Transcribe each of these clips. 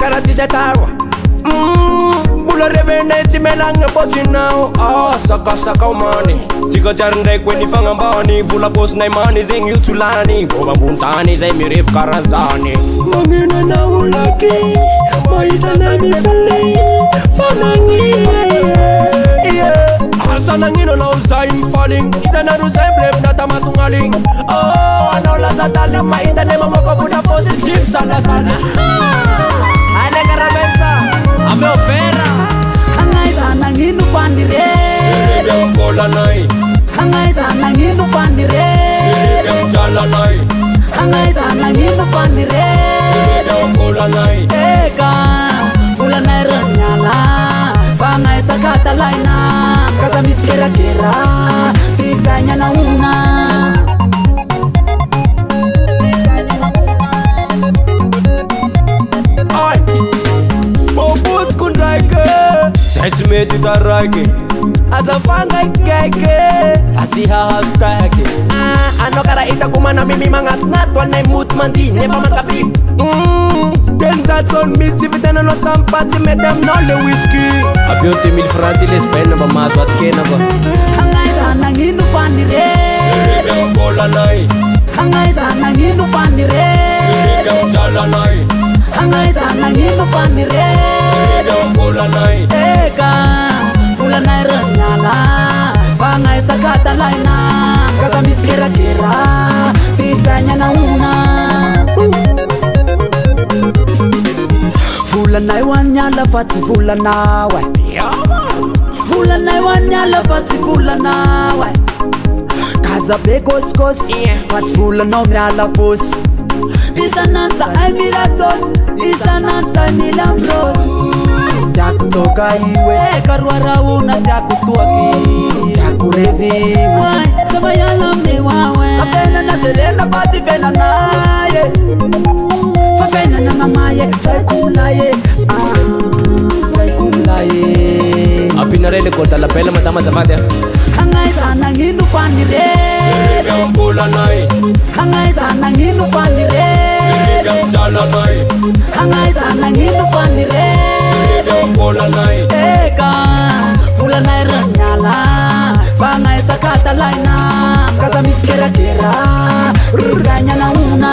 karaha tsy atao vola revene tsy melagna bôsinao sakasakao many tsika tsiary ndraiky hoe nifagnambany vola bôsinay many zegny io tsolany bôva ambony tany zay mirevo karaha zany magnenanao laky mahitanay mifaly fanagnina asa nagnino anao zay mifaligny itanaro zay blevina tamatongaligny anao lazadalina mahitane mamoaka vola positive salasala alekarabensa ameo vera Hangaiza nagnino fanire mbolanay Hangaiza nagnino fanire jalanay Hangaiza nagnino fanire mbolanay Eka volanay ranyala Fangaiza katalaina Kaza misy kerakera Tivanya na una Zay tsy mety taraiky azafangaikiky fasihahazotaky anao karaha hitako manamimy magnatinato anay moty mandy nefa mankafy telonjatsony misy vitananao sampa tsy mety aminao le whisky abeo 2000 francs ty lesbaine mba mahazo atikena koa Hangaiza nagnino fanire mbolanay Hangaiza nagnino fanire jalanay Hangaiza nagnino fanire mbolanay Eka volanay ranyala Fangaiza katalaina Kaza misy kerakera Tivanya na una Volanay wanyala fa tsy volanawe Volanay wanyala fa tsy volanawe Kaza be gosikosy fa tsy volanao miala posy Isanansa ay mirados Isanansa ay milambros Tiako toka iwe Karuarauna tiako tuaki Tiako reviwe Kabayala mniwawe Kafena na serena pati fena naye Fafena na mamaye Say kumlaye Say kumlaye apinarele kota lapela matama zafady Hangaiza nagnino fanire mbolanay Hangaiza nagnino fanire jalanay Hangaiza nagnino fanire mbolanay Eka volanay ranyala Fangaiza katalaina Kaza misy kerakera Ruranya na una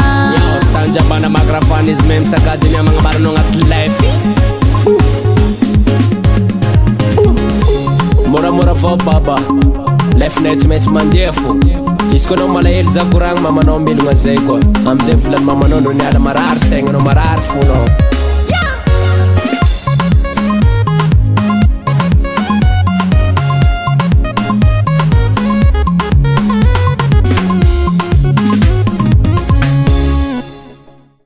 tanjabana microphone izy même sakadiny amagnamarino agnaty lefy moramora fô baba lefinay tsy maintsy mandeha fô izy koa anao malahelo zakoragno mamanao milogna zay koa amizay volany mamanao ndro niala marary saignanao marary fonao